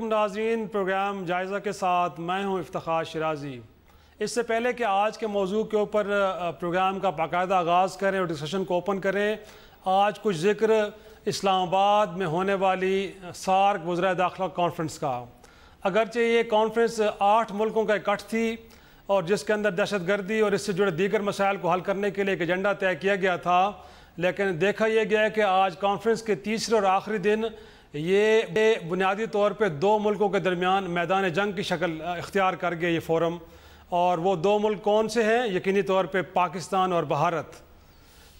ناظرین، پروگرام جائزہ کے ساتھ میں ہوں افتخار شیرازی۔ اس سے پہلے کہ آج کے موضوع کے اوپر پروگرام کا باقاعدہ آغاز کریں اور ڈسکشن کو اوپن کریں، آج کچھ ذکر اسلام آباد میں ہونے والی سارک وزرائے داخلہ کانفرنس کا۔ اگرچہ یہ کانفرنس 8 ملکوں کا اکٹھ تھی اور جس کے اندر دہشت گردی اور اس سے جڑے دیگر مسائل کو حل کرنے کے لیے ایک ایجنڈا طے کیا گیا تھا، لیکن دیکھا یہ گیا کہ آج کانفرنس کے تیسرے اور آخری دن یہ بنیادی طور پہ 2 ملکوں کے درمیان میدان جنگ کی شکل اختیار کر گیا یہ فورم، اور وہ 2 ملک کون سے ہیں؟ یقینی طور پہ پاکستان اور بھارت۔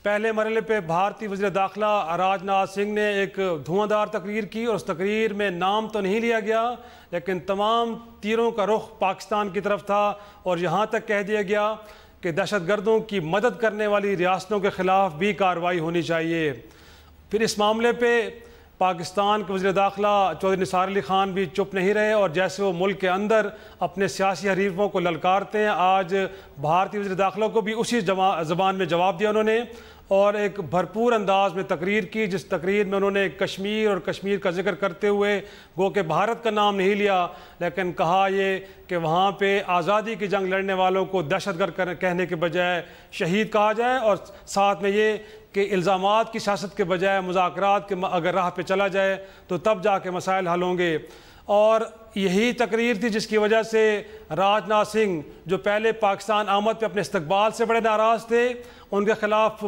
پہلے مرحلے پہ بھارتی وزیر داخلہ راج ناتھ سنگھ نے ایک دھواں تقریر کی، اور اس تقریر میں نام تو نہیں لیا گیا لیکن تمام تیروں کا رخ پاکستان کی طرف تھا، اور یہاں تک کہہ دیا گیا کہ دہشت گردوں کی مدد کرنے والی ریاستوں کے خلاف بھی کارروائی ہونی چاہیے۔ پھر اس معاملے پہ پاکستان کے وزیر داخلہ چودھری نثار علی خان بھی چپ نہیں رہے، اور جیسے وہ ملک کے اندر اپنے سیاسی حریفوں کو للکارتے ہیں، آج بھارتی وزیر داخلہ کو بھی اسی زبان میں جواب دیا انہوں نے، اور ایک بھرپور انداز میں تقریر کی، جس تقریر میں انہوں نے کشمیر اور کشمیر کا ذکر کرتے ہوئے گو کہ بھارت کا نام نہیں لیا، لیکن کہا یہ کہ وہاں پہ آزادی کی جنگ لڑنے والوں کو دہشت گرد کہنے کے بجائے شہید کہا جائے، اور ساتھ میں یہ کہ الزامات کی سیاست کے بجائے مذاکرات کے اگر راہ پہ چلا جائے تو تب جا کے مسائل حل ہوں گے۔ اور یہی تقریر تھی جس کی وجہ سے راج ناتھ سنگھ، جو پہلے پاکستان آمد پہ اپنے استقبال سے بڑے ناراض تھے، ان کے خلاف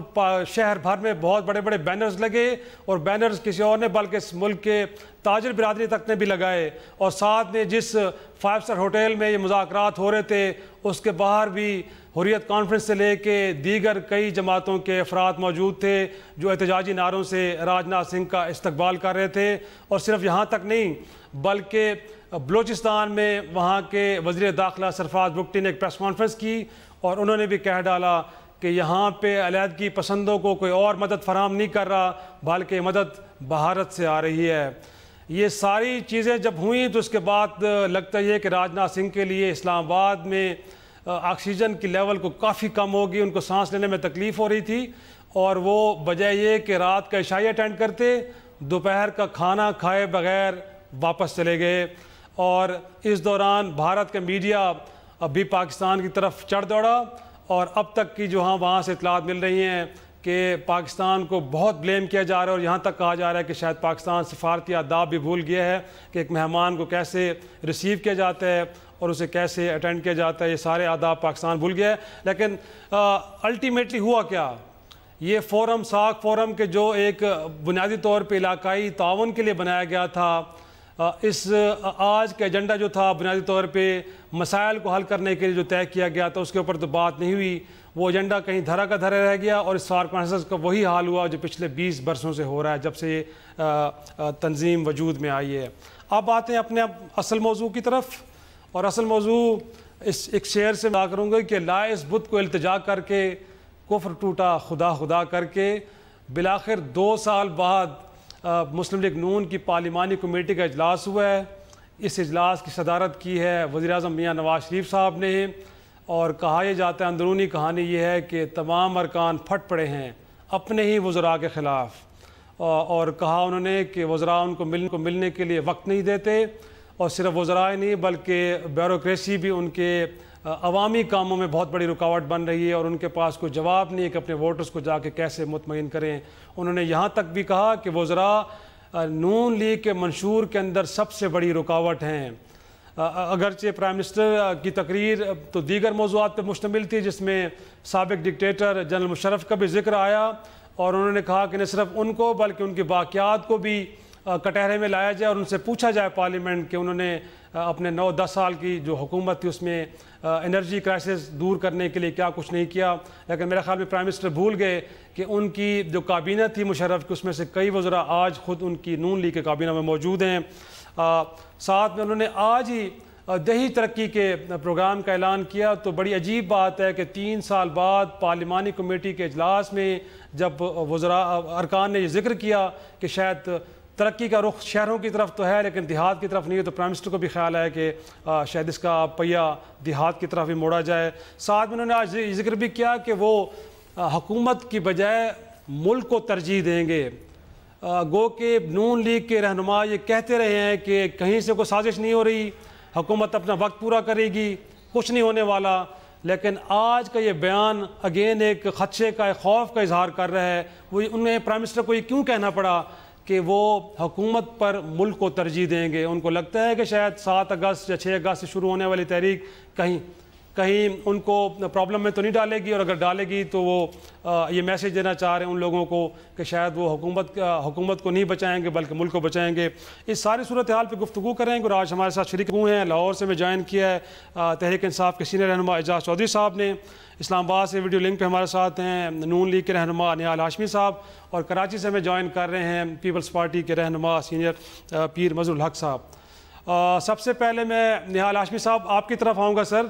شہر بھر میں بہت بڑے بڑے بینرز لگے، اور بینرز کسی اور نے بلکہ اس ملک کے تاجر برادری تک نے بھی لگائے، اور ساتھ میں جس 5 اسٹار ہوٹل میں یہ مذاکرات ہو رہے تھے اس کے باہر بھی حریت کانفرنس سے لے کے دیگر کئی جماعتوں کے افراد موجود تھے جو احتجاجی نعروں سے راج ناتھ سنگھ کا استقبال کر رہے تھے۔ اور صرف یہاں تک نہیں بلکہ بلوچستان میں وہاں کے وزیر داخلہ سرفراز بگٹی نے ایک پریس کانفرنس کی، اور انہوں نے بھی کہہ ڈالا کہ یہاا پہ علیحدگی پسندوں کو کوئی اور مدد فراہم نہیں کر رہا بلکہ مدد بھارت سے آ رہی ہے۔ یہ ساری چیزیں جب ہوئیں تو اس کے بعد لگتا یہ کہ راج ناتھ سنگھ کے لیے اسلام آباد میں آکسیجن کی لیول کو کافی کم ہوگی، ان کو سانس لینے میں تکلیف ہو رہی تھی، اور وہ بجائے یہ کہ رات کا عشاء اٹینڈ کرتے، دوپہر کا کھانا کھائے بغیر واپس چلے گئے۔ اور اس دوران بھارت کا میڈیا بھی پاکستان کی طرف چڑھ دوڑا، اور اب تک کی جو وہاں سے اطلاعات مل رہی ہیں کہ پاکستان کو بہت بلیم کیا جا رہا ہے، اور یہاں تک کہا جا رہا ہے کہ شاید پاکستان سفارتی آداب بھی بھول گیا ہے کہ ایک مہمان کو کیسے ریسیو کیا جاتا ہے اور اسے کیسے اٹینڈ کیا جاتا ہے، یہ سارے آداب پاکستان بھول گیا ہے۔ لیکن الٹیمیٹلی ہوا کیا؟ یہ فورم ساک فورم کے جو ایک بنیادی طور پہ علاقائی تعاون کے لیے بنایا گیا تھا، اس آج کا ایجنڈا جو تھا بنیادی طور پہ مسائل کو حل کرنے کے لیے جو طے کیا گیا تھا، اس کے اوپر تو بات نہیں ہوئی، وہ ایجنڈا کہیں دھرا کا دھرا رہ گیا، اور اس سارک کانفرنس کا وہی حال ہوا جو پچھلے 20 برسوں سے ہو رہا ہے جب سے یہ تنظیم وجود میں آئی ہے۔ اب آتے ہیں اپنے اصل موضوع کی طرف، اور اصل موضوع اس ایک شعر سے بات کروں گا کہ لائے اس بت کو التجا کر کے کفر ٹوٹا خدا خدا کر کے۔ بالآخر 2 سال بعد مسلم لیگ نون کی پارلیمانی کمیٹی کا اجلاس ہوا ہے۔ اس اجلاس کی صدارت کی ہے وزیر اعظم میاں نواز شریف صاحب نے، اور کہا یہ جاتا ہے اندرونی کہانی یہ ہے کہ تمام ارکان پھٹ پڑے ہیں اپنے ہی وزراء کے خلاف، اور کہا انہوں نے کہ وزراء ان کو ملنے کے لیے وقت نہیں دیتے، اور صرف وزراء نہیں بلکہ بیوروکریسی بھی ان کے عوامی کاموں میں بہت بڑی رکاوٹ بن رہی ہے، اور ان کے پاس کوئی جواب نہیں ہے کہ اپنے ووٹرز کو جا کے کیسے مطمئن کریں۔ انہوں نے یہاں تک بھی کہا کہ وزراء نون لیگ کے منشور کے اندر سب سے بڑی رکاوٹ ہیں۔ اگرچہ پرائم منسٹر کی تقریر تو دیگر موضوعات پہ مشتمل تھی، جس میں سابق ڈکٹیٹر جنرل مشرف کا بھی ذکر آیا، اور انہوں نے کہا کہ نہ صرف ان کو بلکہ ان کی باقیات کو بھی کٹہرے میں لایا جائے، اور ان سے پوچھا جائے پارلیمنٹ کہ انہوں نے اپنے 9-10 سال کی جو حکومت تھی اس میں انرجی کرائسس دور کرنے کے لیے کیا کچھ نہیں کیا۔ لیکن میرے خیال میں پرائم منسٹر بھول گئے کہ ان کی جو کابینہ تھی مشرف کی، اس میں سے کئی وزراء آج خود ان کی نون لیگ کے کابینہ میں موجود ہیں۔ ساتھ میں انہوں نے آج ہی دیہی ترقی کے پروگرام کا اعلان کیا، تو بڑی عجیب بات ہے کہ 3 سال بعد پارلیمانی کمیٹی کے اجلاس میں جب وزراء ارکان نے یہ ذکر کیا کہ شاید ترقی کا رخ شہروں کی طرف تو ہے لیکن دیہات کی طرف نہیں ہے، تو پرائم منسٹر کو بھی خیال ہے کہ شاید اس کا پہیہ دیہات کی طرف بھی موڑا جائے۔ ساتھ میں انہوں نے آج یہ ذکر بھی کیا کہ وہ حکومت کی بجائے ملک کو ترجیح دیں گے۔ گو کہ نون لیگ کے رہنما یہ کہتے رہے ہیں کہ کہیں سے کوئی سازش نہیں ہو رہی, حکومت اپنا وقت پورا کرے گی, کچھ نہیں ہونے والا. لیکن آج کا یہ بیان اگین ایک خدشے کا, ایک خوف کا اظہار کر رہا ہے. وہ انہیں پرائم منسٹر کو یہ کیوں کہنا پڑا کہ وہ حکومت پر ملک کو ترجیح دیں گے؟ ان کو لگتا ہے کہ شاید 7 اگست یا 6 اگست سے شروع ہونے والی تحریک کہیں ان کو پرابلم میں تو نہیں ڈالے گی, اور اگر ڈالے گی تو وہ یہ میسیج دینا چاہ رہے ہیں ان لوگوں کو کہ شاید وہ حکومت کو نہیں بچائیں گے بلکہ ملک کو بچائیں گے. اس ساری صورتحال پہ گفتگو کریں گے, اور آج ہمارے ساتھ شریک ہوئے ہیں. لاہور سے میں جوائن کیا ہے تحریک انصاف کے سینئر رہنما اعجاز چودھری صاحب نے, اسلام آباد سے ویڈیو لنک پہ ہمارے ساتھ ہیں نون لیگ کے رہنما نہال ہاشمی صاحب, اور کراچی سے ہمیں جوائن کر رہے ہیں پیپلز پارٹی کے رہنما سینئر پیر مظہر الحق صاحب. سب سے پہلے میں نہال ہاشمی صاحب آپ کی طرف آؤں گا. سر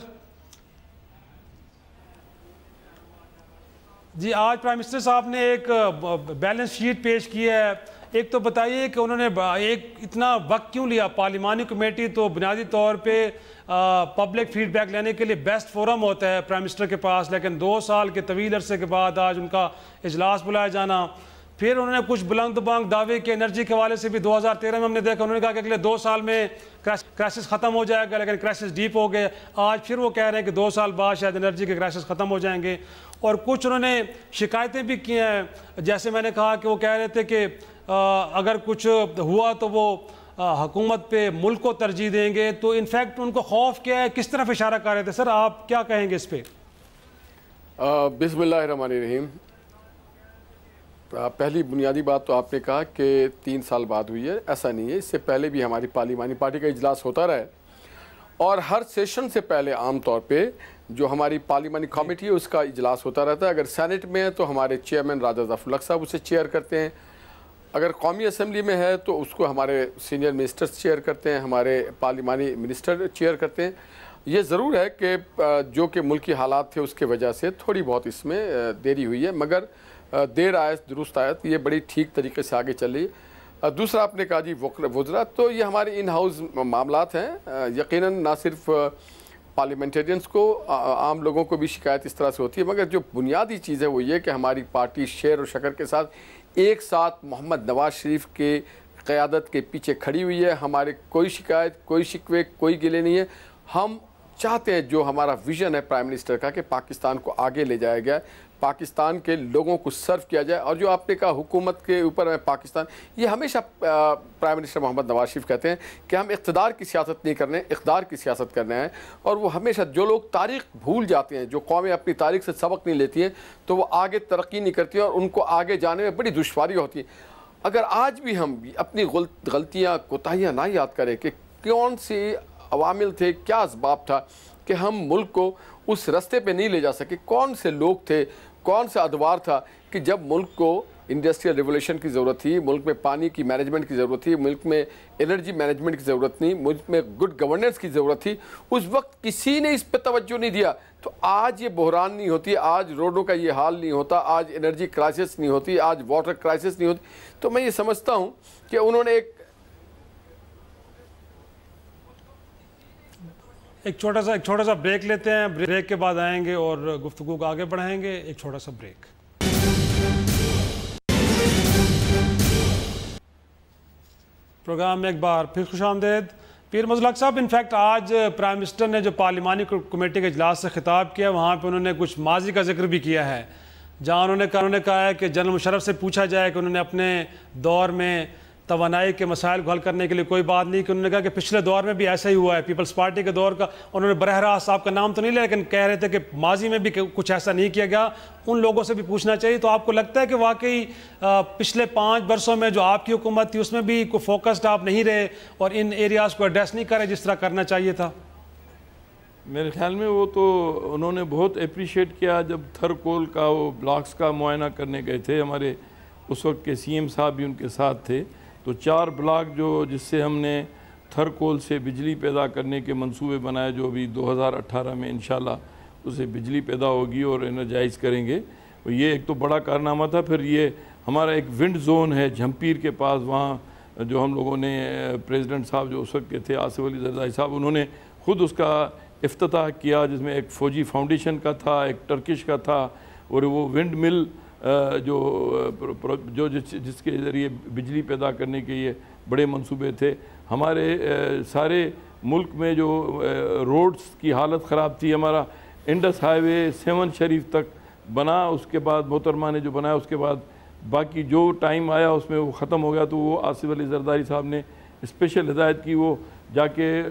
جی, آج پرائم منسٹر صاحب نے ایک بیلنس شیٹ پیش کی ہے. ایک تو بتائیے کہ انہوں نے ایک اتنا وقت کیوں لیا؟ پارلیمانی کمیٹی تو بنیادی طور پہ پبلک فیڈ بیک لینے کے لیے بیسٹ فورم ہوتا ہے پرائم منسٹر کے پاس, لیکن 2 سال کے طویل عرصے کے بعد آج ان کا اجلاس بلایا جانا. پھر انہوں نے کچھ بلند بانگ دعوے کے انرجی کے حوالے سے بھی 2013 میں ہم نے دیکھا, انہوں نے کہا کہ اگلے 2 سال میں کرائسس ختم ہو جائے گا, لیکن کرائسس ڈیپ ہو گئے. آج پھر وہ کہہ رہے ہیں کہ 2 سال بعد شاید انرجی کے کرائسس ختم ہو جائیں گے. اور کچھ انہوں نے شکایتیں بھی کی ہیں, جیسے میں نے کہا کہ وہ کہہ رہے تھے کہ اگر کچھ ہوا تو وہ حکومت پہ ملک کو ترجیح دیں گے. تو انفیکٹ ان کو خوف کیا ہے, کس طرف اشارہ کر رہے تھے؟ سر آپ کیا کہیں گے اس پہ؟ بسم اللہ الرحمن الرحیم. پہلی بنیادی بات تو آپ نے کہا کہ 3 سال بعد ہوئی ہے. ایسا نہیں ہے, اس سے پہلے بھی ہماری پارلیمانی پارٹی کا اجلاس ہوتا رہا ہے, اور ہر سیشن سے پہلے عام طور پہ جو ہماری پارلیمانی کمیٹی ہے اس کا اجلاس ہوتا رہتا ہے. اگر سینٹ میں ہے تو ہمارے چیئرمین راجہ ظفر الحق صاحب اسے چیئر کرتے ہیں, اگر قومی اسمبلی میں ہے تو اس کو ہمارے سینئر منسٹرز چیئر کرتے ہیں, ہمارے پارلیمانی منسٹر چیئر کرتے ہیں. یہ ضرور ہے کہ جو کہ ملکی حالات تھے اس کے وجہ سے تھوڑی بہت اس میں دیری ہوئی ہے, مگر دیر آیت درست آیت, یہ بڑی ٹھیک طریقے سے آگے چل رہی ہے. دوسرا آپ نے کہا جی وزراء, تو یہ ہمارے ان ہاؤس معاملات ہیں. یقیناً نہ صرف پارلیمنٹیرینز کو, عام لوگوں کو بھی شکایت اس طرح سے ہوتی ہے, مگر جو بنیادی چیز ہے وہ یہ کہ ہماری پارٹی شیر و شکر کے ساتھ ایک ساتھ محمد نواز شریف کے قیادت کے پیچھے کھڑی ہوئی ہے. ہمارے کوئی شکایت, کوئی شکوے, کوئی گلے نہیں ہے. ہم چاہتے ہیں جو ہمارا ویژن ہے پرائم منسٹر کا کہ پاکستان کو آگے لے جایا گیا, پاکستان کے لوگوں کو سرو کیا جائے. اور جو آپ نے کہا حکومت کے اوپر ہے پاکستان, یہ ہمیشہ پرائم منسٹر محمد نواز شریف کہتے ہیں کہ ہم اقتدار کی سیاست نہیں کرنے, اقدار کی سیاست کرنا ہے. اور وہ ہمیشہ, جو لوگ تاریخ بھول جاتے ہیں, جو قومیں اپنی تاریخ سے سبق نہیں لیتی ہیں, تو وہ آگے ترقی نہیں کرتی ہیں اور ان کو آگے جانے میں بڑی دشواری ہوتی ہے. اگر آج بھی ہم اپنی غلطیاں کوتاہیاں نہ یاد کریں کہ کون سی عوامل تھے, کیا اسباب تھا کہ ہم ملک کو اس رستے پہ نہیں لے جا سکے, کون سے لوگ تھے, کون سا ادوار تھا کہ جب ملک کو انڈسٹریل ریولوشن کی ضرورت تھی, ملک میں پانی کی مینجمنٹ کی ضرورت تھی, ملک میں انرجی مینجمنٹ کی ضرورت نہیں, ملک میں گڈ گورننس کی ضرورت تھی, اس وقت کسی نے اس پہ توجہ نہیں دیا. تو آج یہ بحران نہیں ہوتی, آج روڈوں کا یہ حال نہیں ہوتا, آج انرجی کرائسس نہیں ہوتی, آج واٹر کرائسس نہیں ہوتی. تو میں یہ سمجھتا ہوں کہ انہوں نے ایک چھوٹا سا بریک لیتے ہیں. بریک کے بعد آئیں گے اور گفتگو کو آگے بڑھائیں گے. ایک چھوٹا سا بریک. پروگرام میں ایک بار پھر خوش آمدید. پیر مظہر الحق صاحب, انفیکٹ آج پرائم منسٹر نے جو پارلیمانی کمیٹی کے اجلاس سے خطاب کیا, وہاں پہ انہوں نے کچھ ماضی کا ذکر بھی کیا ہے, جہاں انہوں نے کہا ہے کہ جنرل مشرف سے پوچھا جائے کہ انہوں نے اپنے دور میں توانائی کے مسائل کو حل کرنے کے لیے کوئی بات نہیں کی. انہوں نے کہا کہ پچھلے دور میں بھی ایسا ہی ہوا ہے, پیپلز پارٹی کے دور کا. انہوں نے براہ راست صاحب کا نام تو نہیں لیا, لیکن کہہ رہے تھے کہ ماضی میں بھی کچھ ایسا نہیں کیا گیا, ان لوگوں سے بھی پوچھنا چاہیے. تو آپ کو لگتا ہے کہ واقعی پچھلے 5 برسوں میں جو آپ کی حکومت تھی اس میں بھی کوئی فوکسڈ آپ نہیں رہے اور ان ایریاز کو ایڈریس نہیں کرے جس طرح کرنا چاہیے تھا؟ میرے خیال میں وہ تو انہوں نے بہت اپریشیٹ کیا جب تھر کول کا وہ بلاکس کا معائنہ کرنے گئے تھے. ہمارے اس وقت کے سی ایم صاحب بھی ان کے ساتھ تھے. تو 4 بلاک جس سے ہم نے تھر کول سے بجلی پیدا کرنے کے منصوبے بنائے, جو ابھی 2018 میں انشاءاللہ اسے بجلی پیدا ہوگی اور انرجائز کریں گے, یہ ایک تو بڑا کارنامہ تھا. پھر یہ ہمارا ایک ونڈ زون ہے جھمپیر کے پاس, وہاں جو ہم لوگوں نے پریزیڈنٹ صاحب جو اس وقت کے تھے آصف علی زرداری صاحب, انہوں نے خود اس کا افتتاح کیا, جس میں ایک فوجی فاؤنڈیشن کا تھا, ایک ٹرکش کا تھا, اور وہ ونڈ مل جو جس کے ذریعے بجلی پیدا کرنے کے یہ بڑے منصوبے تھے. ہمارے سارے ملک میں جو روڈز کی حالت خراب تھی, ہمارا انڈس ہائی وے 7 شریف تک بنا, اس کے بعد محترمہ نے جو بنایا اس کے بعد باقی جو ٹائم آیا اس میں وہ ختم ہو گیا. تو وہ آصف علی زرداری صاحب نے اسپیشل ہدایت کی, وہ جا کے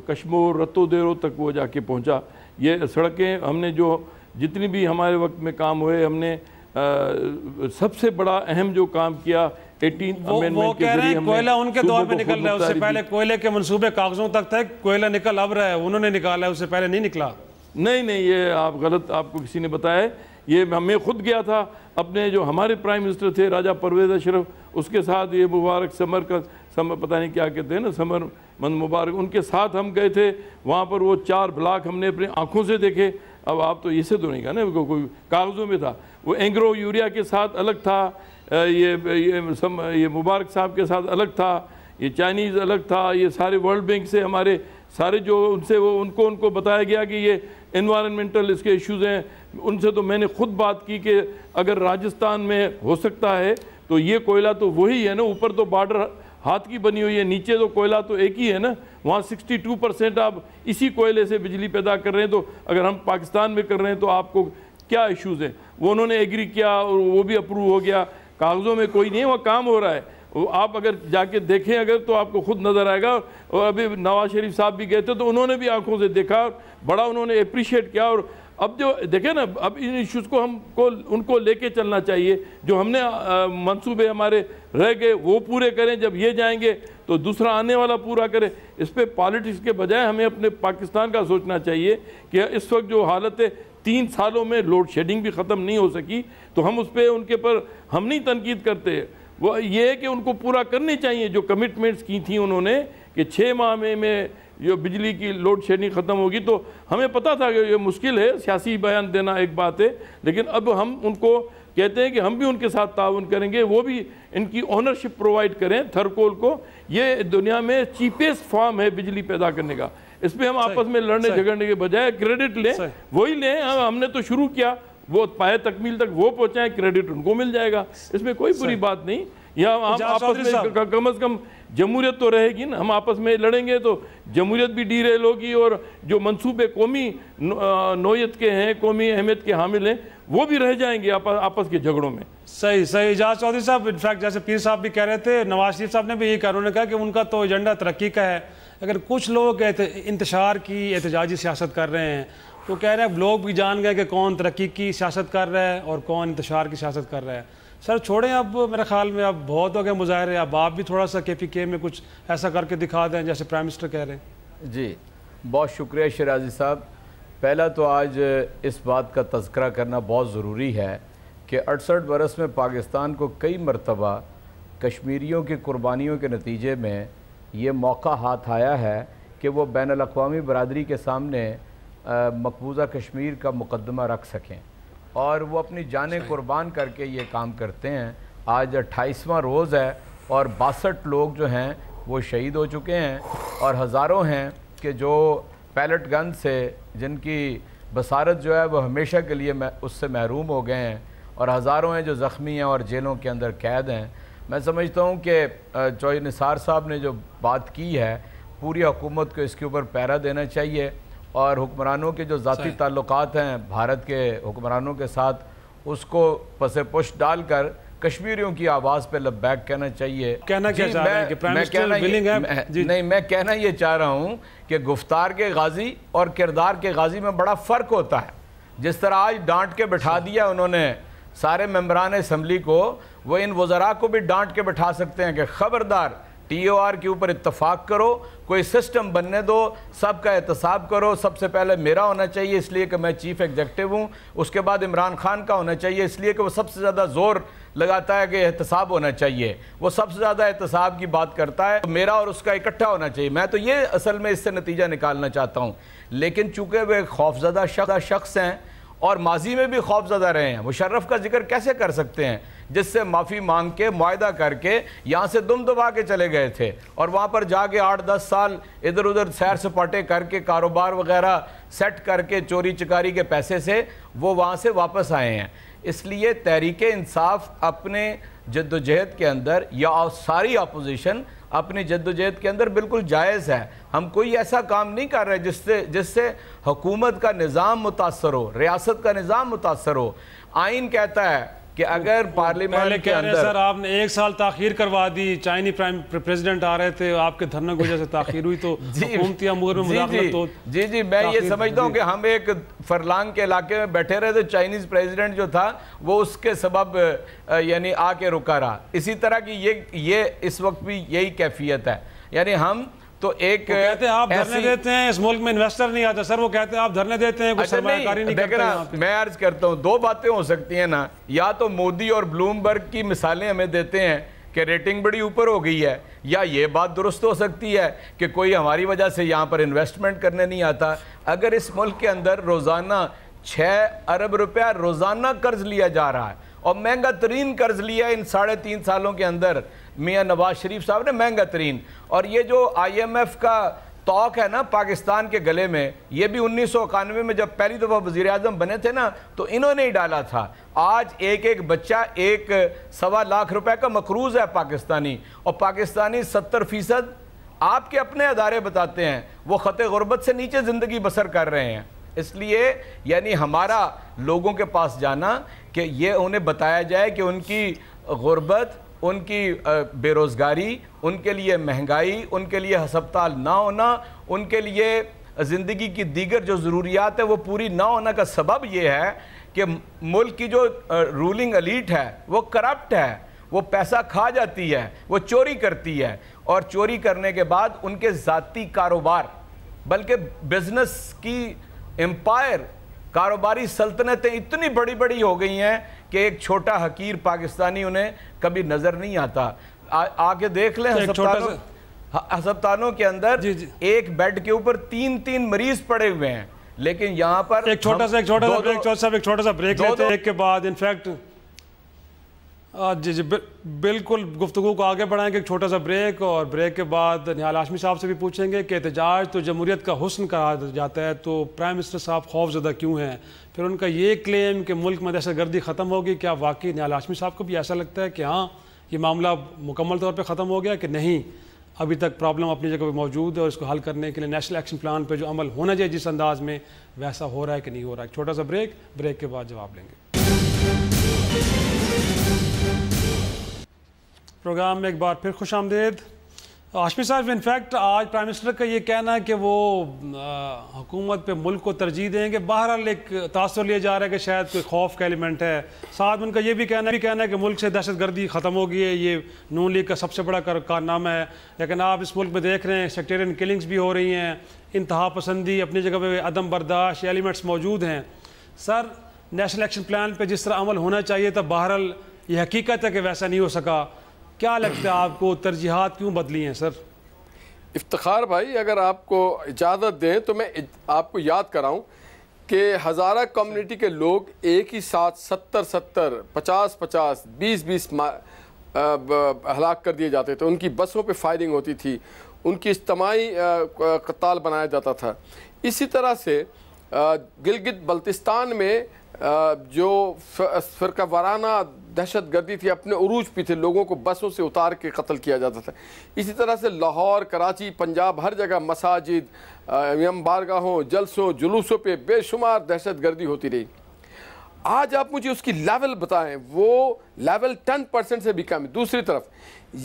کشمور رتو دیرو تک وہ جا کے پہنچا. یہ سڑکیں ہم نے جو جتنی بھی ہمارے وقت میں کام ہوئے, ہم نے سب سے بڑا اہم جو کام کیا 18 امینڈمنٹ کے ذریعے ہم نے کوئلہ ان کے دور میں نکل رہا ہے, اس سے پہلے کوئلے کے منصوبے کاغذوں تک تھے, کوئلہ نکل اب رہا ہے, انہوں نے نکالا ہے, اس سے پہلے نہیں نکلا. نہیں, یہ آپ غلط, آپ کو کسی نے بتایا ہے. یہ میں خود گیا تھا, اپنے جو ہمارے پرائم منسٹر تھے راجہ پرویز اشرف, اس کے ساتھ یہ مبارک سمر پتہ نہیں کیا کہتے ہیں نا, سمر مند مبارک, ان کے ساتھ ہم گئے تھے. وہاں پر وہ 4 بلاک ہم نے اپنی آنکھوں سے دیکھے. اب آپ تو اسے تو نہیں کہا نا, کوئی کاغذوں میں تھا. وہ اینگرو یوریا کے ساتھ الگ تھا, یہ مبارک صاحب کے ساتھ الگ تھا, یہ چائنیز الگ تھا. یہ سارے ورلڈ بینک سے ہمارے سارے جو ان کو بتایا گیا کہ یہ انوائرمنٹل اس کے ایشوز ہیں. ان سے تو میں نے خود بات کی کہ اگر راجستھان میں ہو سکتا ہے تو یہ کوئلہ تو وہی ہے نا, اوپر تو بارڈر ہاتھ کی بنی ہوئی ہے, نیچے تو کوئلہ تو ایک ہی ہے نا. وہاں 62% آپ اسی کوئلے سے بجلی پیدا کر رہے ہیں, تو اگر ہم پاکستان میں کر رہے ہیں تو آپ کو کیا ایشوز ہیں. وہ انہوں نے ایگری کیا اور وہ بھی اپروو ہو گیا. کاغذوں میں کوئی نہیں ہے, وہ کام ہو رہا ہے. آپ اگر جا کے دیکھیں اگر تو آپ کو خود نظر آئے گا. اور ابھی نواز شریف صاحب بھی گئے تھے تو انہوں نے بھی آنکھوں سے دیکھا, بڑا انہوں نے اپریشیٹ کیا. اور اب جو دیکھیں نا, اب ان ایشوز کو ان کو لے کے چلنا چاہیے. جو ہم نے منصوبے ہمارے رہ گئے وہ پورے کریں, جب یہ جائیں گے تو دوسرا آنے والا پورا کرے. اس پہ پالیٹکس کے بجائے ہمیں اپنے پاکستان کا سوچنا چاہیے کہ اس وقت جو حالت ہے, 3 سالوں میں لوڈ شیڈنگ بھی ختم نہیں ہو سکی, تو ہم اس پہ ان کے پر ہم نہیں تنقید کرتے. وہ یہ ہے کہ ان کو پورا کرنی چاہیے جو کمٹمنٹس کی تھیں انہوں نے, کہ 6 ماہ میں جو بجلی کی لوڈ شیڈنگ ختم ہوگی. تو ہمیں پتہ تھا کہ یہ مشکل ہے, سیاسی بیان دینا ایک بات ہے, لیکن اب ہم ان کو کہتے ہیں کہ ہم بھی ان کے ساتھ تعاون کریں گے. وہ بھی ان کی اونرشپ پرووائڈ کریں تھرکول کو. یہ دنیا میں چیپسٹ فارم ہے بجلی پیدا کرنے کا. اس پہ ہم آپس میں لڑنے جھگڑنے کے بجائے کریڈٹ لیں, وہی لیں. ہم نے تو شروع کیا, وہ پائے تکمیل تک وہ پہنچائیں, کریڈٹ ان کو مل جائے گا. اس میں کوئی بری بات نہیں. یا ہم آپس میں کم از کم جمہوریت تو رہے گی نا. ہم آپس میں لڑیں گے تو جمہوریت بھی ڈیریل ہوگی, اور جو منصوبے قومی نوعیت کے ہیں, قومی اہمیت کے حامل ہیں, وہ بھی رہ جائیں گے آپس کے جھگڑوں میں. صحیح. اجاز چودھری صاحب, انفیکٹ جیسے پیر صاحب بھی کہہ رہے تھے, نواز شریف صاحب نے بھی یہی کہا, انہوں نے کہا کہ ان کا تو ایجنڈا ترقی کا ہے. اگر کچھ لوگ انتشار کی احتجاجی سیاست کر رہے ہیں تو کہہ رہے ہیں لوگ بھی جان گئے کہ کون ترقی کی سیاست کر رہا ہے اور کون انتشار کی سیاست کر رہا ہے. سر چھوڑیں, اب میرے خیال میں اب بہت ہو گئے مظاہرے, اب آپ بھی تھوڑا سا KPK میں کچھ ایسا کر کے دکھا دیں جیسے پرائم منسٹر کہہ رہے ہیں. جی بہت شکریہ شیرازی صاحب. پہلا تو آج اس بات کا تذکرہ کرنا بہت ضروری ہے کہ 68 برس میں پاکستان کو کئی مرتبہ کشمیریوں کی قربانیوں کے نتیجے میں یہ موقع ہاتھ آیا ہے کہ وہ بین الاقوامی برادری کے سامنے مقبوضہ کشمیر کا مقدمہ رکھ سکیں, اور وہ اپنی جانیں قربان کر کے یہ کام کرتے ہیں. آج 28واں روز ہے اور 62 لوگ جو ہیں وہ شہید ہو چکے ہیں, اور ہزاروں ہیں کہ جو پیلٹ گن سے جن کی بصارت جو ہے وہ ہمیشہ کے لیے اس سے محروم ہو گئے ہیں, اور ہزاروں ہیں جو زخمی ہیں اور جیلوں کے اندر قید ہیں. میں سمجھتا ہوں کہ چوہدری نثار صاحب نے جو بات کی ہے, پوری حکومت کو اس کے اوپر پیرا دینا چاہیے, اور حکمرانوں کے جو ذاتی تعلقات ہیں بھارت کے حکمرانوں کے ساتھ, اس کو پس پش ڈال کر کشمیریوں کی آواز پہ لبیک کہنا چاہیے. میں کہنا یہ چاہ رہا ہوں کہ گفتار کے غازی اور کردار کے غازی میں بڑا فرق ہوتا ہے. جس طرح آج ڈانٹ کے بٹھا دیا انہوں نے سارے ممبران اسمبلی کو, وہ ان وزراء کو بھی ڈانٹ کے بٹھا سکتے ہیں کہ خبردار TOR کے اوپر اتفاق کرو, کوئی سسٹم بننے دو, سب کا احتساب کرو. سب سے پہلے میرا ہونا چاہیے اس لیے کہ میں چیف ایگزیکٹو ہوں, اس کے بعد عمران خان کا ہونا چاہیے اس لیے کہ وہ سب سے زیادہ زور لگاتا ہے کہ احتساب ہونا چاہیے, وہ سب سے زیادہ احتساب کی بات کرتا ہے, میرا اور اس کا اکٹھا ہونا چاہیے. میں تو یہ اصل میں اس سے نتیجہ نکالنا چاہتا ہوں. لیکن چونکہ وہ ایک خوفزدہ شخص ہیں اور ماضی میں بھی خوف زدہ رہے ہیں, مشرف کا ذکر کیسے کر سکتے ہیں جس سے معافی مانگ کے معاہدہ کر کے یہاں سے دم دبا کے چلے گئے تھے, اور وہاں پر جا کے 8-10 سال ادھر ادھر سیر سپاٹے کر کے کاروبار وغیرہ سیٹ کر کے چوری چکاری کے پیسے سے وہ وہاں سے واپس آئے ہیں. اس لیے تحریک انصاف اپنے جدوجہد کے اندر یا ساری اپوزیشن اپنی جدوجہد کے اندر بالکل جائز ہے. ہم کوئی ایسا کام نہیں کر رہے جس سے حکومت کا نظام متاثر ہو, ریاست کا نظام متاثر ہو. آئین کہتا ہے کہ اگر پارلیمنٹ کے اندر سر آپ نے 1 سال تاخیر کروا دی, چائنی پریزیڈنٹ آ رہے تھے, آپ کے دھرنے کی وجہ سے تاخیر ہوئی تو حکومتی امور میں مداخلت ہو. جی میں یہ سمجھتا ہوں کہ ہم ایک فرلانگ کے علاقے میں بیٹھے رہے تھے, چائنیز پریزیڈنٹ جو تھا وہ اس کے سبب یعنی آ کے رکا رہا. اسی طرح کی یہ اس وقت بھی یہی کیفیت ہے. یعنی ہم تو ایک کہتے ہیں آپ دھرنے دیتے ہیں اس ملک میں انویسٹر نہیں آتا. سر وہ کہتے ہیں آپ دھرنے دیتے ہیں, کوئی سرمایہ کاری نہیں کرتے ہیں. میں عرض کرتا ہوں 2 باتیں ہو سکتی ہیں نا, یا تو مودی اور بلومبرگ کی مثالیں ہمیں دیتے ہیں کہ ریٹنگ بڑی اوپر ہو گئی ہے, یا یہ بات درست ہو سکتی ہے کہ کوئی ہماری وجہ سے یہاں پر انویسٹمنٹ کرنے نہیں آتا. اگر اس ملک کے اندر روزانہ 6 ارب روپیہ روزانہ قرض لیا جا رہا ہے, اور مہنگا ترین قرض لیا ان 3.5 سالوں کے اندر میاں نواز شریف صاحب نے, مہنگا ترین. اور یہ جو IMF کا توق ہے نا پاکستان کے گلے میں, یہ بھی 1991 میں جب پہلی دفعہ وزیر اعظم بنے تھے نا تو انہوں نے ہی ڈالا تھا. آج ایک بچہ 1.25 لاکھ روپے کا مقروض ہے پاکستانی, اور پاکستانی 70% آپ کے اپنے ادارے بتاتے ہیں وہ خط غربت سے نیچے زندگی بسر کر رہے ہیں. اس لیے یعنی ہمارا لوگوں کے پاس جانا کہ یہ انہیں بتایا جائے کہ ان کی غربت, ان کی بے روزگاری, ان کے لیے مہنگائی, ان کے لیے ہسپتال نہ ہونا, ان کے لیے زندگی کی دیگر جو ضروریات ہیں وہ پوری نہ ہونا کا سبب یہ ہے کہ ملک کی جو رولنگ ایلیٹ ہے وہ کرپٹ ہے, وہ پیسہ کھا جاتی ہے, وہ چوری کرتی ہے, اور چوری کرنے کے بعد ان کے ذاتی کاروبار بلکہ بزنس کی امپائر, کاروباری سلطنتیں اتنی بڑی بڑی ہو گئی ہیں کہ ایک چھوٹا حقیر پاکستانی انہیں کبھی نظر نہیں آتا. آگے دیکھ لیں ہسپتالوں کے اندر ایک بیڈ کے اوپر 3 مریض پڑے ہوئے ہیں, لیکن یہاں پر ایک چھوٹا سا بریک لیتے ہیں. ایک کے بعد انفیکٹ جی بالکل گفتگو کو آگے بڑھائیں گے, ایک چھوٹا سا بریک, اور بریک کے بعد نہال ہاشمی صاحب سے بھی پوچھیں گے کہ احتجاج تو جمہوریت کا حسن کہا جاتا ہے, تو پرائم منسٹر صاحب خوف زدہ کیوں ہیں؟ پھر ان کا یہ کلیم کہ ملک میں دہشت گردی ختم ہوگی, کیا واقعی نہال ہاشمی صاحب کو بھی ایسا لگتا ہے کہ ہاں یہ معاملہ مکمل طور پہ ختم ہو گیا کہ نہیں, ابھی تک پرابلم اپنی جگہ پہ موجود ہے, اور اس کو حل کرنے کے لیے نیشنل ایکشن پلان پہ جو عمل ہونا چاہیے جس انداز میں ویسا ہو رہا ہے کہ نہیں ہو رہا ہے؟ ایک چھوٹا سا بریک کے بعد جواب لیں گے. پروگرام میں ایک بار پھر خوش آمدید. ہاشمی صاحب, انفیکٹ آج پرائم منسٹر کا یہ کہنا ہے کہ وہ حکومت پہ ملک کو ترجیح دیں گے, بہرحال ایک تاثر لیا جا رہا ہے کہ شاید کوئی خوف کا ایلیمنٹ ہے. ساتھ میں ان کا یہ بھی کہنا ہے کہ ملک سے دہشت گردی ختم ہو گئی ہے, یہ نون لیگ کا سب سے بڑا کارنامہ ہے. لیکن آپ اس ملک میں دیکھ رہے ہیں سیکٹیرین کلنگز بھی ہو رہی ہیں, انتہا پسندی, اپنی جگہ پہ عدم برداشت, ایلیمنٹس موجود ہیں. سر نیشنل ایکشن پلان پہ جس طرح عمل ہونا چاہیے تھا, بہرحال یہ حقیقت ہے کہ ویسا نہیں ہو سکا. کیا لگتا ہے آپ کو ترجیحات کیوں بدلی ہیں سر؟ افتخار بھائی, اگر آپ کو اجازت دیں تو میں آپ کو یاد کراؤں کہ ہزارہ کمیونٹی کے لوگ ایک ہی ساتھ 70 50 20 ہلاک کر دیے جاتے تھے. ان کی بسوں پہ فائرنگ ہوتی تھی, ان کی اجتماعی قتال بنایا جاتا تھا. اسی طرح سے گلگت بلتستان میں جو فرقہ وارانہ دہشت گردی تھی اپنے عروج پہ تھے, لوگوں کو بسوں سے اتار کے قتل کیا جاتا تھا. اسی طرح سے لاہور, کراچی, پنجاب, ہر جگہ مساجد, بارگاہوں, جلسوں, جلوسوں پہ بے شمار دہشت گردی ہوتی رہی. آج آپ مجھے اس کی لیول بتائیں, وہ لیول 10% سے بھی کم ہے. دوسری طرف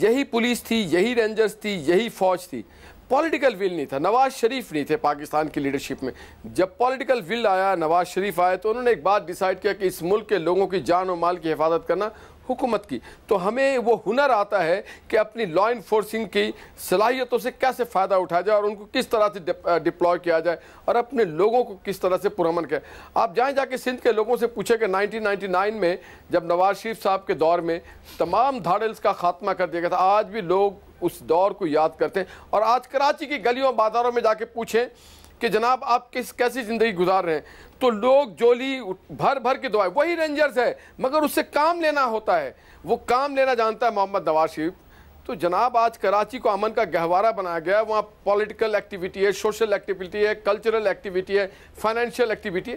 یہی پولیس تھی, یہی رینجرز تھی, یہی فوج تھی. پولیٹیکل ول نہیں تھا, نواز شریف نہیں تھے پاکستان کی لیڈرشپ میں. جب پولیٹیکل ول آیا, نواز شریف آئے, تو انہوں نے ایک بات ڈیسائیڈ کیا کہ اس ملک کے لوگوں کی جان و مال کی حفاظت کرنا حکومت کی. تو ہمیں وہ ہنر آتا ہے کہ اپنی لا انفورسنگ کی صلاحیتوں سے کیسے فائدہ اٹھایا جائے, اور ان کو کس طرح سے ڈپلوائے کیا جائے, اور اپنے لوگوں کو کس طرح سے پرامن کیا. آپ جا کے سندھ کے لوگوں سے پوچھیں کہ 1999 میں جب نواز شریف صاحب کے دور میں تمام دھاڑلز کا خاتمہ کر دیا گیا تھا, آج بھی لوگ اس دور کو یاد کرتے ہیں. اور آج کراچی کی گلیوں بازاروں میں جا کے پوچھیں کہ جناب آپ کیسی زندگی گزار رہے ہیں, تو لوگ جولی بھر کے دعائیں, وہی رینجرز ہے مگر اس سے کام لینا ہوتا ہے, وہ کام لینا جانتا ہے محمد نواز شریف. تو جناب آج کراچی کو امن کا گہوارہ بنایا گیا ہے, وہاں پولیٹیکل ایکٹیویٹی ہے, سوشل ایکٹیویٹی ہے, کلچرل ایکٹیویٹی ہے, فائنینشیل ایکٹیویٹی ہے.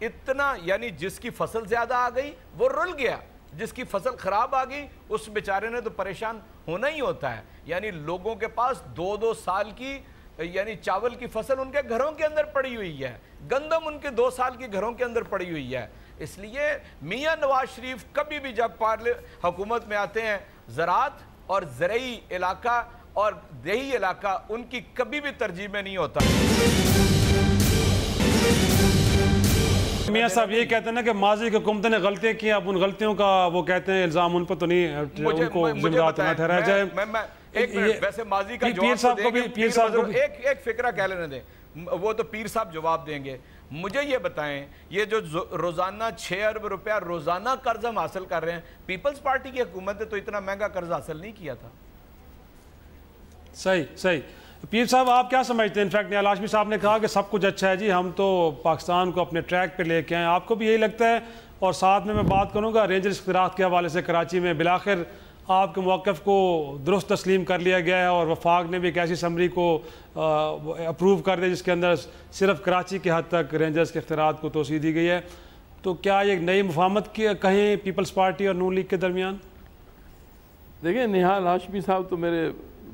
اتنا یعنی جس کی فصل زیادہ آ گئی وہ رل گیا، جس کی فصل خراب آ گئی اس بیچارے نے تو پریشان ہونا ہی ہوتا ہے۔ یعنی لوگوں کے پاس 2-2 سال کی یعنی چاول کی فصل ان کے گھروں کے اندر پڑی ہوئی ہے، گندم ان کے 2 سال کے گھروں کے اندر پڑی ہوئی ہے۔ اس لیے میاں نواز شریف کبھی بھی جب حکومت میں آتے ہیں، زراعت اور زرعی علاقہ اور دیہی علاقہ ان کی کبھی بھی ترجیح میں نہیں ہوتا۔ میاں صاحب یہ کہتے ہیں نا کہ ماضی کی حکومتیں نے غلطیاں کی، اب ان غلطیوں کا وہ کہتے ہیں الزام ان پر تو نہیں، ان کو ذمہ دار نہ ٹھہرایا جائے۔ ایک منٹ، ویسے ماضی کا جواب دیں گے، ایک فکرہ کہہ لینے دیں، وہ تو پیر صاحب جواب دیں گے۔ مجھے یہ بتائیں، یہ جو روزانہ 6 ارب روپیہ روزانہ قرض ہم حاصل کر رہے ہیں، پیپلز پارٹی کی حکومت نے تو اتنا مہنگا قرض حاصل نہیں کیا تھا۔ صحیح پیر صاحب آپ کیا سمجھتے ہیں؟ انفیکٹ نیال ہاشمی صاحب نے کہا کہ سب کچھ اچھا ہے جی، ہم تو پاکستان کو اپنے ٹریک پہ لے کے آئیں، آپ کو بھی یہی لگتا ہے؟ اور ساتھ میں بات کروں گا رینجرز اختیارات کے حوالے سے، کراچی میں بالآخر آپ کے موقف کو درست تسلیم کر لیا گیا ہے اور وفاق نے بھی ایک ایسی سمری کو اپروو کر دیا جس کے اندر صرف کراچی کے حد تک رینجرز کے اختیارات کو توسیع دی گئی ہے، تو کیا یہ نئی مفاہمت کی کہیں پیپلز پارٹی اور نون لیگ کے درمیان؟ دیکھیں نیال ہاشمی صاحب تو میرے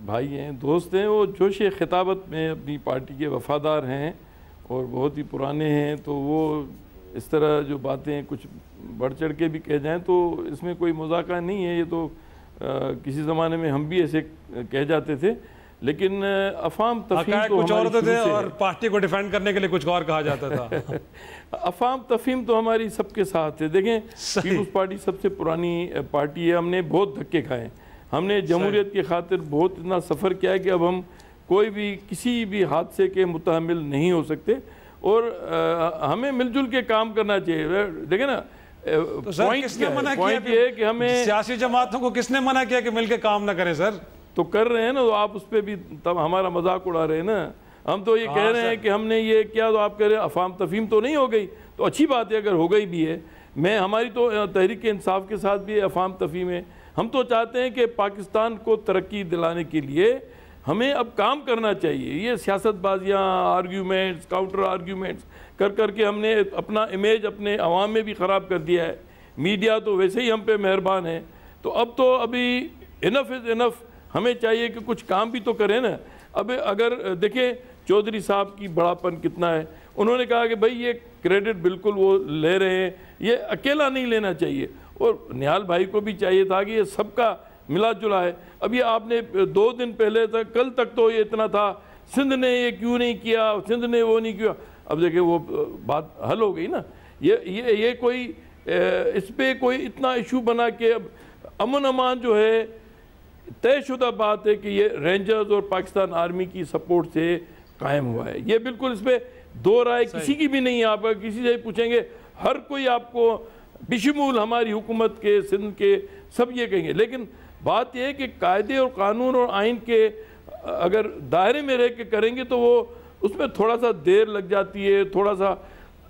بھائی ہیں، دوست ہیں، وہ جوش خطابت میں اپنی پارٹی کے وفادار ہیں اور بہت ہی پرانے ہیں، تو وہ اس طرح جو باتیں کچھ بڑھ چڑھ کے بھی کہہ جائیں تو اس میں کوئی مذاکرہ نہیں ہے۔ یہ تو کسی زمانے میں ہم بھی ایسے کہہ جاتے تھے، لیکن افہام تفہیم تو کچھ اور ہوتے تھے اور پارٹی کو ڈیفینڈ کرنے کے لیے کچھ اور کہا جاتا تھا۔ افہام تفہیم تو ہماری سب کے ساتھ ہے۔ دیکھیں پیپلز پارٹی سب سے پرانی پارٹی ہے، ہم نے بہت دھکے کھائے، ہم نے جمہوریت کی خاطر بہت اتنا سفر کیا ہے کہ اب ہم کوئی بھی کسی بھی حادثے کے متحمل نہیں ہو سکتے، اور ہمیں مل جل کے کام کرنا چاہیے۔ دیکھیں نا، پوائنٹ یہ ہے کہ ہمیں سیاسی جماعتوں کو کس نے منع کیا کہ مل کے کام نہ کریں؟ سر تو کر رہے ہیں نا، تو آپ اس پہ بھی ہمارا مذاق اڑا رہے ہیں نا۔ ہم تو یہ کہہ رہے ہیں کہ ہم نے یہ کیا، تو آپ کہہ رہے ہیں افہام تفہیم تو نہیں ہو گئی، تو اچھی بات ہے اگر ہو گئی بھی ہے۔ ہماری تو تحریک انصاف کے ساتھ بھی افہام تفہیم ہے۔ ہم تو چاہتے ہیں کہ پاکستان کو ترقی دلانے کے لیے ہمیں اب کام کرنا چاہیے۔ یہ سیاست بازیاں، آرگیومنٹس، کاؤنٹر آرگیومنٹس کر کے ہم نے اپنا امیج اپنے عوام میں بھی خراب کر دیا ہے۔ میڈیا تو ویسے ہی ہم پہ مہربان ہے، تو اب تو ابھی انف از انف، ہمیں چاہیے کہ کچھ کام بھی تو کریں نا۔ اب اگر دیکھیں چودھری صاحب کی بڑاپن کتنا ہے، انہوں نے کہا کہ بھائی یہ کریڈٹ بالکل وہ لے رہے ہیں، یہ اکیلا نہیں لینا چاہیے، اور نیال بھائی کو بھی چاہیے تھا کہ یہ سب کا ملا جلا ہے۔ اب یہ آپ نے 2 دن پہلے تک، کل تک تو یہ اتنا تھا سندھ نے یہ کیوں نہیں کیا، سندھ نے وہ نہیں کیا، اب دیکھیں وہ بات حل ہو گئی نا۔ یہ کوئی اس پہ کوئی اتنا ایشو بنا کہ اب امن امان جو ہے طے شدہ بات ہے کہ یہ رینجرز اور پاکستان آرمی کی سپورٹ سے قائم ہوا ہے۔ یہ بالکل اس پہ دو رائے کسی کی بھی نہیں ہے۔ آپ کسی سے پوچھیں گے، ہر کوئی آپ کو بشمول ہماری حکومت کے، سندھ کے، سب یہ کہیں گے۔ لیکن بات یہ ہے کہ قاعدے اور قانون اور آئین کے اگر دائرے میں رہ کے کریں گے تو وہ اس میں تھوڑا سا دیر لگ جاتی ہے، تھوڑا سا۔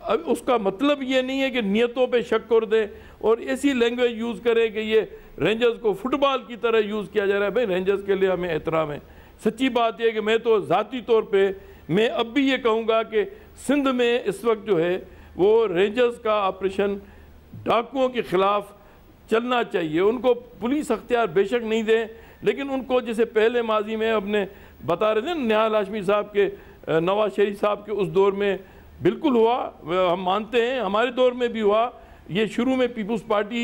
اب اس کا مطلب یہ نہیں ہے کہ نیتوں پہ شک کر دیں اور ایسی لینگویج یوز کریں کہ یہ رینجرز کو فٹ بال کی طرح یوز کیا جا رہا ہے۔ بھائی رینجرز کے لیے ہمیں احترام ہے۔ سچی بات یہ ہے کہ میں تو ذاتی طور پہ میں اب بھی یہ کہوں گا کہ سندھ میں اس وقت جو ہے وہ رینجرز کا آپریشن ڈاکوؤں کے خلاف چلنا چاہیے۔ ان کو پولیس اختیار بے شک نہیں دیں، لیکن ان کو جیسے پہلے ماضی میں اپنے بتا رہے تھے نیال ہاشمی صاحب کے، نواز شریف صاحب کے اس دور میں بالکل ہوا، ہم مانتے ہیں ہمارے دور میں بھی ہوا۔ یہ شروع میں پیپلز پارٹی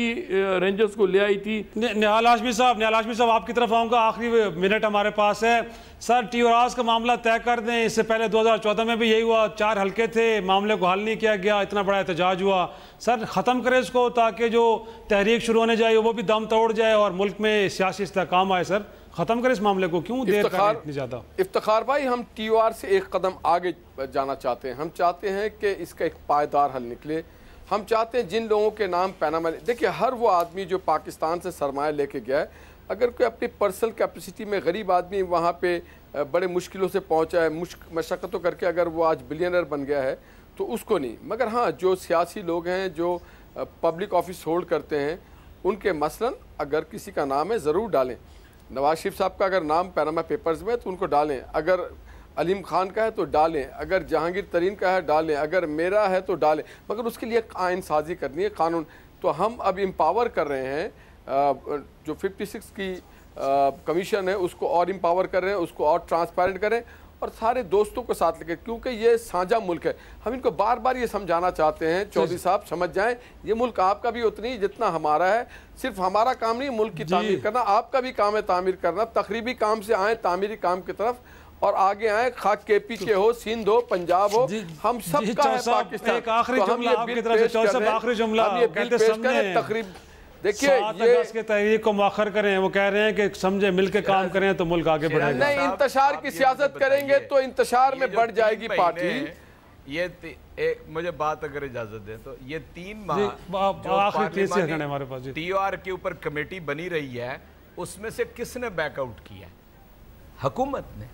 رینجرز کو لے آئی تھی۔ نیال ہاشمی صاحب آپ کی طرف آؤں گا، آخری منٹ ہمارے پاس ہے۔ سر ٹی اور آرز کا معاملہ طے کر دیں، اس سے پہلے 2014 میں بھی یہی ہوا، 4 حلقے تھے، معاملے کو حل نہیں کیا گیا، اتنا بڑا احتجاج ہوا۔ سر ختم کریں اس کو تاکہ جو تحریک شروع ہونے جائے وہ بھی دم توڑ جائے اور ملک میں سیاسی استحکام آئے۔ سر ختم کریں اس معاملے کو، کیوں دیر کر اتنی زیادہ؟ افتخار بھائی، ہم ٹی او آر سے ایک قدم آگے جانا چاہتے ہیں۔ ہم چاہتے ہیں کہ اس کا ایک پائیدار حل نکلے۔ ہم چاہتے ہیں جن لوگوں کے نام پیناما، دیکھیں ہر وہ آدمی جو پاکستان سے سرمایہ لے کے گیا ہے، اگر کوئی اپنی پرسنل کیپیسٹی میں غریب آدمی وہاں پہ بڑے مشکلوں سے پہنچا ہے، مشقتوں کر کے اگر وہ آج بلینئر بن گیا ہے تو اس کو نہیں، مگر ہاں جو سیاسی لوگ ہیں جو پبلک آفس ہولڈ کرتے ہیں ان کے مثلاً اگر کسی کا نام ہے ضرور ڈالیں۔ نواز شریف صاحب کا اگر نام پیناما پیپرز میں ہے تو ان کو ڈالیں۔ اگر علیم خان کا ہے تو ڈالیں، اگر جہانگیر ترین کا ہے ڈالیں، اگر میرا ہے تو ڈالیں، مگر اس کے لیے آئین سازی کرنی ہے، قانون. تو ہم اب امپاور کر رہے ہیں جو 56 کی کمیشن ہے اس کو اور امپاور کر رہے ہیں، اس کو اور ٹرانسپیرنٹ کریں اور سارے دوستوں کو ساتھ لے کے، کیونکہ یہ سانجا ملک ہے. ہم ان کو بار بار یہ سمجھانا چاہتے ہیں چودھری صاحب سمجھ جائیں یہ ملک آپ کا بھی اتنی جتنا ہمارا ہے. صرف ہمارا کام نہیں ملک کی تعمیر کرنا، آپ کا بھی کام ہے تعمیر کرنا. تقریبی کام سے آئیں تعمیری کام کی طرف اور آگے آئیں، خاک کے پی کے ہو، سندھ ہو، پنجاب ہو، ہم سب کا ہے پاکستان. ایک آخری جملہ آپ کی طرف سے چودھری صاحب، آخری جملہ کہتے سمجھیں تقریب دیکھیے 7 اگست کے تحریک کو مؤخر کریں. وہ کہہ رہے ہیں کہ سمجھے مل کے کام کریں تو ملک آگے بڑھے گا. نہیں انتشار کی سیاست کریں گے تو انتشار میں بڑھ جائے گی پارٹی. یہ مجھے بات اگر اجازت دیں تو یہ 3 ماہ آخری 3 سیکنڈ ہمارے پاس ٹی او آر کے اوپر کمیٹی بنی رہی ہے، اس میں سے کس نے بیک آؤٹ کیا ہے؟ حکومت نے.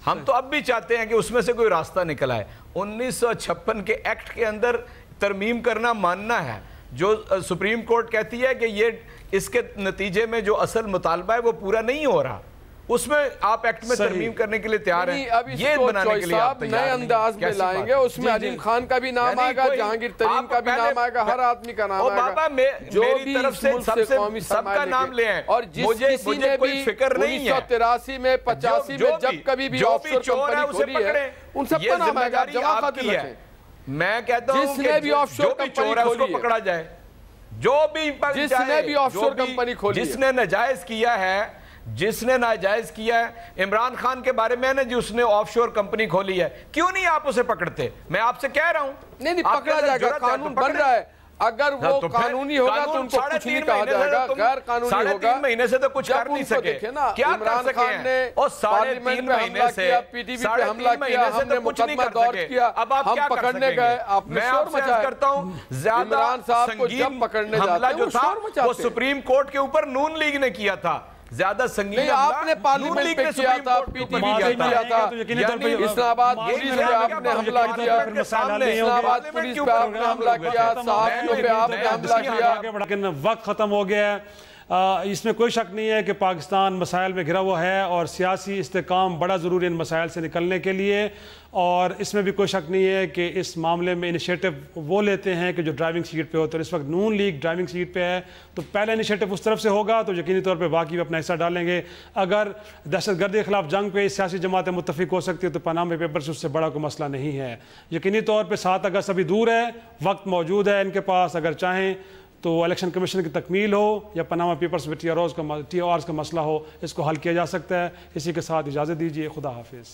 ہم تو اب بھی چاہتے ہیں کہ اس میں سے کوئی راستہ نکل آئے. 1956 کے ایکٹ کے اندر ترمیم کرنا ماننا ہے. جو سپریم کورٹ کہتی ہے کہ یہ اس کے نتیجے میں جو اصل مطالبہ ہے وہ پورا نہیں ہو رہا، اس میں آپ ایکٹ میں ترمیم کرنے کے لیے تیار ہیں. یہ بنانے کے لیے آپ تیار نئے انداز میں لائیں گے، اس میں علیم خان کا بھی نام آئے گا، جہانگیر ترین کا بھی نام آئے گا، ہر آدمی کا نام آئے گا. میری طرف سے سب کا نام لے ہیں. اور جس کسی نے بھی 1983 میں 85 میں جب کبھی بھی آف شور کمپنی کھولی ہے ان سب کا نام آئے گا. جمع خاطر رکھیں. میں کہتا ہوں کہ جو بھی چور ہے اس کو پکڑا جائے، جو بھی جس نے بھی آف شور کمپنی کھولی ہے، جس نے ناجائز کیا ہے، جس نے ناجائز کیا ہے. عمران خان کے بارے میں جو اس نے آف شور کمپنی کھولی ہے، کیوں نہیں آپ اسے پکڑتے؟ میں آپ سے کہہ رہا ہوں. نہیں پکڑا جائے گا، قانون بن رہا ہے. اگر وہ قانونی ہوگا تو ان کو کچھ نہیں کہا جائے گا، غیر قانونی ہوگا 3 مہینے سے تو کچھ کر نہیں سکے. کیا کر سکے ہیں؟ اور 3.5 مہینے سے پی ٹی وی پہ حملہ کیا، ہم نے مقدمہ دور کیا، ہم پکڑنے گئے، آپ نے شور مچایا. کرتا ہوں زیادہ سنگین حملہ جو تھا وہ سپریم کورٹ کے اوپر نون لیگ نے کیا تھا. زیادہ سنگین آپ نے پارلیمنٹ پہ کیا تھا، پی ٹی وی پہ کیا تھا، اسلام آباد پولیس پہ آپ نے حملہ کیا، اسلام آباد پولیس پہ آپ نے حملہ کیا، صحافیوں پہ آپ نے حملہ کیا. لیکن وقت ختم ہو گیا ہے. اس میں کوئی شک نہیں ہے کہ پاکستان مسائل میں گھرا ہوا ہے اور سیاسی استحکام بڑا ضروری ان مسائل سے نکلنے کے لیے. اور اس میں بھی کوئی شک نہیں ہے کہ اس معاملے میں انیشیٹو وہ لیتے ہیں کہ جو ڈرائیونگ سیٹ پہ ہوتے ہیں. اس وقت نون لیگ ڈرائیونگ سیٹ پہ ہے تو پہلا انیشیٹو اس طرف سے ہوگا تو یقینی طور پہ باقی بھی اپنا حصہ ڈالیں گے. اگر دہشت گردی کے خلاف جنگ پہ سیاسی جماعتیں متفق ہو سکتی ہیں تو پاناما پیپرز اس سے بڑا کوئی مسئلہ نہیں ہے. یقینی طور پہ 7 اگست ابھی دور ہے، وقت موجود ہے ان کے پاس. اگر چاہیں تو الیکشن کمیشن کی تکمیل ہو یا پاناما پیپرز میں ٹی او آرز کا مسئلہ ہو، اس کو حل کیا جا سکتا ہے. اسی کے ساتھ اجازت دیجیے. خدا حافظ.